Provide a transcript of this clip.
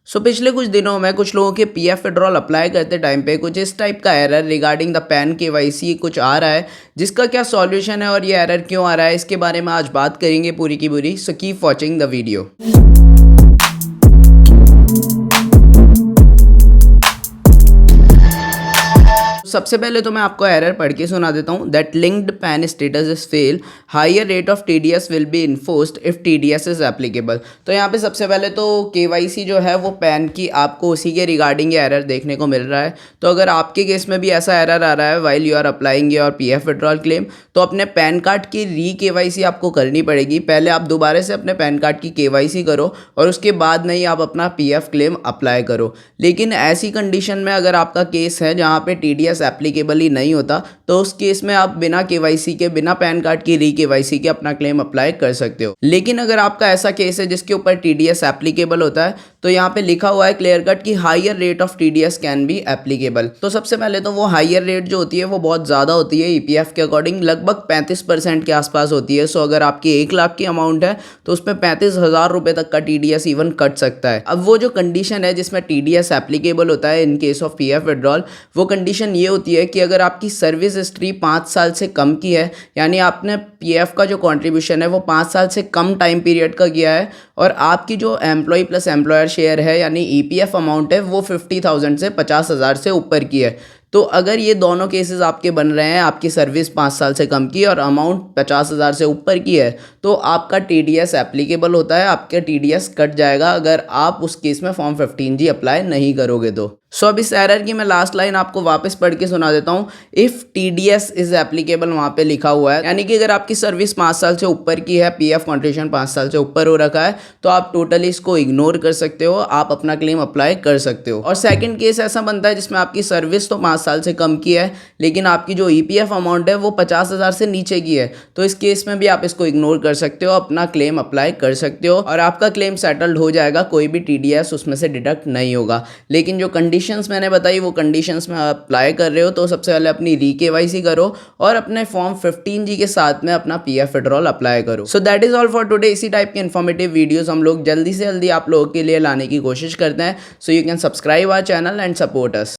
पिछले कुछ दिनों में कुछ लोगों के पीएफ विड्रॉल अप्लाई करते टाइम पे कुछ इस टाइप का error regarding the pan KYC कुछ आ रहा है, जिसका क्या सॉल्यूशन है और ये एरर क्यों आ रहा है इसके बारे में आज बात करेंगे पूरी की पूरी। So keep watching the video. सबसे पहले तो मैं आपको एरर पढ़ के सुना देता हूँ। That linked PAN status is fail, higher rate of TDS will be enforced if TDS is applicable. तो यहाँ पे सबसे पहले तो केवाईसी जो है वो पैन की आपको उसी के रिगार्डिंग ये एरर देखने को मिल रहा है। तो अगर आपके केस में भी ऐसा एरर आ रहा है while you are applying your PF withdrawal claim, तो अपने पैन कार्ड की री केवाईसी आपको करनी पड़ेगी। पहले आप दोबारा से अपने पैन कार्ड की केवाईसी करो और उसके बाद में ही आप अपना पीएफ क्लेम अप्लाई करो। लेकिन ऐसी कंडीशन में अगर आपका केस है जहाँ पे टीडीएस एप्लीकेबल ही नहीं होता, तो उस केस में आप बिना केवाईसी के, बिना पैन कार्ड की री केवाईसी के अपना क्लेम अप्लाई कर सकते हो। लेकिन अगर आपका ऐसा केस है जिसके ऊपर टीडीएस एप्लीकेबल होता है, तो यहाँ पे लिखा हुआ है क्लियर कट कि higher rate of TDS can be applicable. तो सबसे पहले तो वो हायर रेट जो होती है वो बहुत ज़्यादा होती है ईपीएफ के अकॉर्डिंग, लगभग 35% के आसपास होती है। सो अगर आपकी 1 लाख की अमाउंट है तो उसमें 35,000 रुपये तक का टीडीएस इवन कट सकता है। अब वो जो कंडीशन है जिसमें टीडीएस एप्लीकेबल होता है in case of PF withdrawal, वो कंडीशन ये होती है कि अगर आपकी सर्विस हिस्ट्री 5 साल से कम की है, यानी आपने पीएफ का जो कंट्रीब्यूशन है वो 5 साल से कम टाइम पीरियड का किया है, और आपकी जो एम्प्लॉय प्लस एम्प्लॉयर शेयर है यानी ईपीएफ अमाउंट है वो 50,000 से 50,000 से ऊपर की है। तो अगर ये दोनों केसेस आपके बन रहे हैं, आपकी सर्विस 5 साल से कम की और अमाउंट 50,000 से ऊपर की है, तो आपका टीडीएस एप्लीकेबल होता है, आपका टीडीएस कट जाएगा अगर आप उस केस में फॉर्म 15G अप्लाई नहीं करोगे तो। सो अब इस एरर की मैं लास्ट लाइन आपको वापस पढ़ के सुना देता हूँ। इफ़ टीडीएस इज एप्लीकेबल वहाँ पे लिखा हुआ है, यानी कि अगर आपकी सर्विस 5 साल से ऊपर की है, पीएफ कंट्रीब्यूशन 5 साल से ऊपर हो रखा है, तो आप टोटली इसको इग्नोर कर सकते हो, आप अपना क्लेम अप्लाई कर सकते हो। और सेकंड केस ऐसा बनता है जिसमें आपकी सर्विस तो 5 साल से कम की है, लेकिन आपकी जो ईपीएफ अमाउंट है वो 50,000 से नीचे की है, तो इस केस में भी आप इसको इग्नोर कर सकते हो, अपना क्लेम अप्लाई कर सकते हो और आपका क्लेम सेटल्ड हो जाएगा, कोई भी टीडीएस उसमें से डिडक्ट नहीं होगा। लेकिन जो कंडीशंस मैंने बताई वो कंडीशंस में अप्लाई कर रहे हो तो सबसे पहले अपनी री केवाईसी करो और अपने फॉर्म 15G के साथ में अपना पीएफ विड्रॉल अप्लाई करो। So that is all for today. इसी टाइप के इन्फॉर्मेटिव वीडियोस हम लोग जल्दी से जल्दी आप लोगों के लिए लाने की कोशिश करते हैं। So you can subscribe our channel and support us.